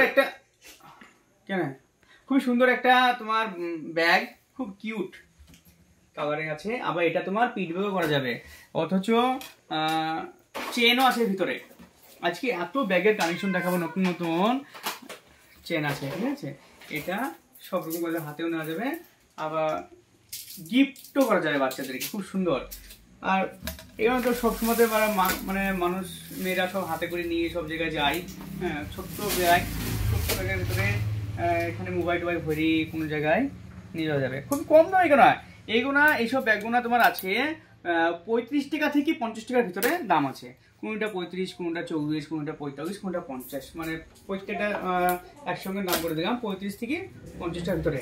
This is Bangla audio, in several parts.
একটা কেন খুব সুন্দর একটা তোমার ব্যাগ, খুব কিউট কালারে আছে। আবার এটা তোমার পিঠ ব্যাগও করা যাবে, অথচ চেনও আছে ভিতরে। আজকে এত ব্যাগের কানেকশন দেখাবো, নতুন নতুন চেন আছে, ঠিক আছে। এটা সব রকম করে হাতেও নেওয়া যাবে, আবার গিফটও করা যাবে বাচ্চাদেরকে, খুব সুন্দর। আর এখানে তো সবসময় মানে মানুষ মেয়েরা সব হাতে করে নিয়ে সব জায়গায় যায়। হ্যাঁ, ছোট্ট ব্যাগের ভিতরে এখানে মোবাইল টোবাইল ভরি কোনো জায়গায় নিয়ে যাওয়া যাবে, খুব কম দাম। এইসব ব্যাগগুলো তোমার আছে 35 টাকা থেকে 50 টাকার ভিতরে দাম আছে। কোনটা 35, কোনটা 24, কোনটা 45, কোনটা 50, মানে প্রত্যেকটা একসঙ্গে দাম করে দিলাম 35 থেকে 50 টাকার ভিতরে।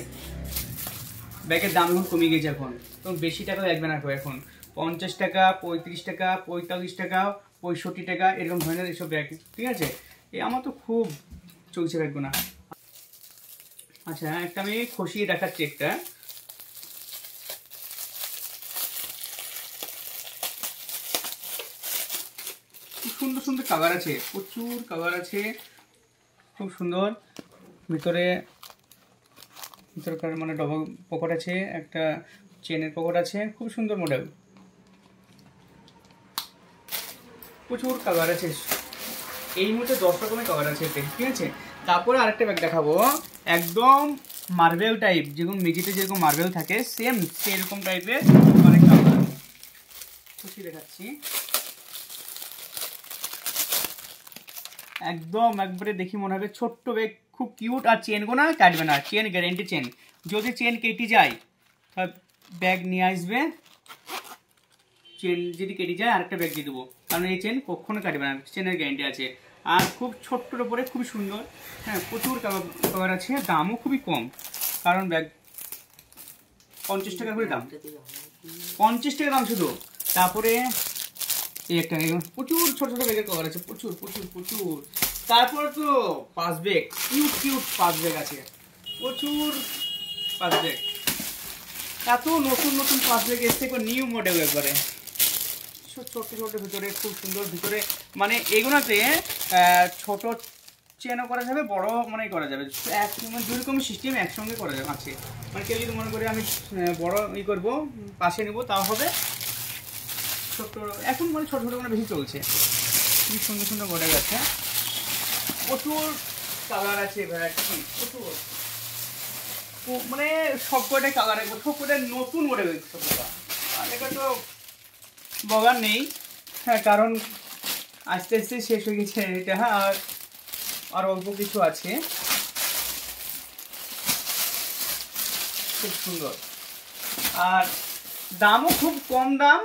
ব্যাগের দাম এখন কমে গেছে, এখন তো বেশি টাকা লাগবে না। এখন 50 টাকা, 35 টাকা, 45 টাকা, 65 টাকা এরকম ধরনের এইসব ব্যাগ, ঠিক আছে। আমার তো খুব চলছে ব্যাগগুলো। আচ্ছা, একটা আমি খসিয়ে দেখাচ্ছি একটা। সুন্দর সুন্দর কালার আছে, প্রচুর কালার আছে, খুব সুন্দর। ভিতরকার মানে ডবল পকেট আছে, একটা চেনের পকেট আছে, খুব সুন্দর মডেল, প্রচুর কালার আছে। এই মুহূর্তে 10 রকমের কালার আছে এতে, ঠিক আছে। তারপরে আরেকটা ব্যাগ দেখাবো, একদম মার্বেল টাইপ, যেরকম মেঝেতে যেরকম মার্বেল থাকে সেম সেরকম টাইপের অনেক কালার খুশি দেখাচ্ছি। একদম একবারে দেখি মনে হবে ছোট্ট ব্যাগ, খুব কিউট। আর চেনগুলো কাটবে না, চেন গ্যারেন্টি চেন। যদি চেন কেটে যায় ব্যাগ নিয়ে আসবে, চেন যদি কেটে যায় আরেকটা ব্যাগ দিয়ে দেবো, কারণ এই চেন কখনো কাটবে না, চেনের গ্যারেন্টি আছে। আর খুব ছোট্টর উপরে খুবই সুন্দর। হ্যাঁ, প্রচুর কালার আছে, দামও খুবই কম, কারণ ব্যাগ 50 টাকা করে দাম, 50 টাকা দাম শুধু। তারপরে এই একটা প্রচুর ছোট ছোট ব্যাগের কভার আছে, প্রচুর প্রচুর প্রচুর। তারপর তো পাঁচ ব্যাগ, কিউট কিউট পাঁচ ব্যাগ আছে, প্রচুর পাঁচ ব্যাগ। এত নতুন নতুন পাঁচ ব্যাগ এসছে, নিউ মডেল একবারে, ছোট ছোট ভিতরে, খুব সুন্দর ভিতরে। মানে এগুলোতে ছোট চেনও করা যাবে, বড় মানে করা যাবে, দুই রকম সিস্টেম একসঙ্গে করা যাবে আছে। মানে কেউ যদি মনে করে আমি বড় করবো, পাশে নেবো, তাও হবে। ছোট এখন মানে ছোট ছোট মানে বেশি চলছে, খুবই সুন্দর সুন্দর মডেল আছে, প্রচুর কালার আছে, ভ্যারাইটি প্রচুর। মানে সব কয়টাই কালার, সব কয়টাই নতুন মডেল, সবটা আর এটা তো বলার নেই। হ্যাঁ, কারণ আস্তে আস্তে শেষ হয়ে গেছে এটা। হ্যাঁ, আর অল্প কিছু আছে, খুব সুন্দর। আর দামও খুব কম দাম,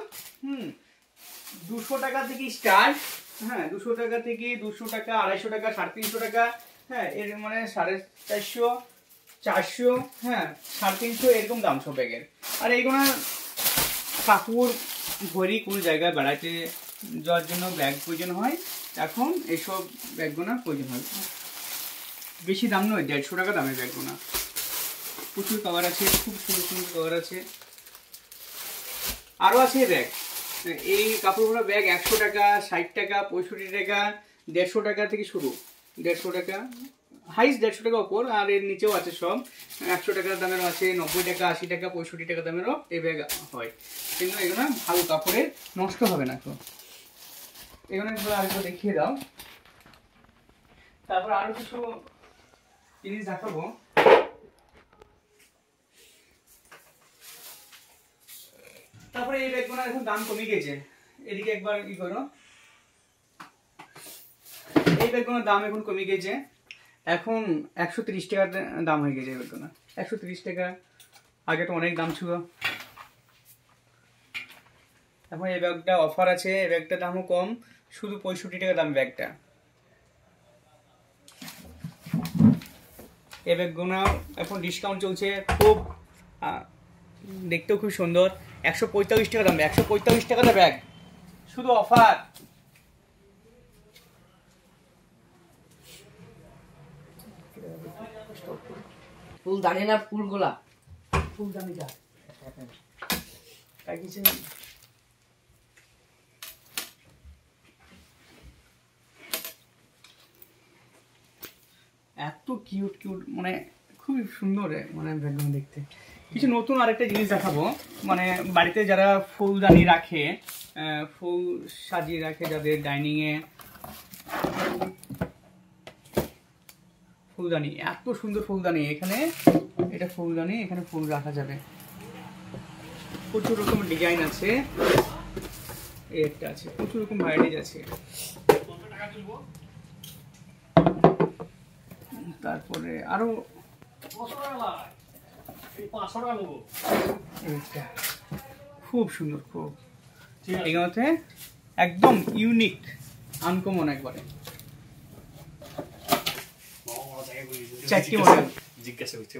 200 টাকা থেকে স্টার্ট। হ্যাঁ, 200 টাকা থেকে 200 টাকা, 250 টাকা, 350 টাকা। হ্যাঁ, এর মানে 450, 400, হ্যাঁ 350 এরকম দাম সব ব্যাগের। আর এইগুলো কাপড় ভরি কোনো জায়গায় বেড়াতে যাওয়ার জন্য ব্যাগ প্রয়োজন হয়, এখন এইসব ব্যাগগুলো প্রয়োজন হয়। বেশি দাম নয়, 150 টাকা দামের ব্যাগগুলো। প্রচুর কভার আছে, খুব সুন্দর সুন্দর কভার আছে। আরও আছে ব্যাগ, এই কাপড়গুলো ব্যাগ 100 টাকা, 60 টাকা, 65 টাকা, 150 টাকা থেকে শুরু। 150 টাকা হাইস্ট, 150 টাকা ওপর। আর এর নিচেও আছে সব 100 টাকার দামেরও আছে, 90 টাকা, 80 টাকা, 65 টাকা দামেরও এই ব্যাগ হয়। কিন্তু এগুলো ভালো কাপড়ের, নষ্ট হবে না। তো এগুলো আরেকবার দেখিয়ে দাও। তারপর আরো কিছু জিনিস দেখাবো। তারপরে এই ব্যাগগুলো এখন দাম কমে গেছে, এদিকে একবার করো। এই ব্যাগগুলোর দাম এখন কমে গেছে, এখন 130 টাকার দাম হয়ে গেছে। এই ব্যাগগুলো 130 টাকা, আগে তো অনেক দাম ছিল। এখন এই ব্যাগটা অফার আছে, এই ব্যাগটার দামও কম, শুধু 65 টাকা দাম ব্যাগটা। এই ব্যাগগুলো এখন ডিসকাউন্ট চলছে, খুব দেখতেও খুব সুন্দর। 145 টাকা দাম, 145 টাকাতে ব্যাগ, শুধু অফার। ফুল দানি না, ফুলগুলা ফুল দামি যা কিছু এত কিউট কিউট, মানে খুবই সুন্দর মানে ব্যাকগ্রাউন্ড দেখতে। কিছু নতুন আরেকটা জিনিস দেখাবো, মানে বাড়িতে যারা ফুলদানি রাখে, ফুল সাজিয়ে রাখে যাদের ডাইনিংয়ে, ফুলদানি, এত সুন্দর ফুলদানি। এখানে এটা ফুলদানি, এখানে ফুল রাখা যাবে, প্রচুর রকম ডিজাইন আছে, একটা আছে, প্রচুর রকম ভ্যারাইটিজ আছে। তারপরে আরো খুব সুন্দর, খুব এগুলোতে একদম ইউনিক, আনকমন একবারে। চারটি মডেল জিজ্ঞাসা করছে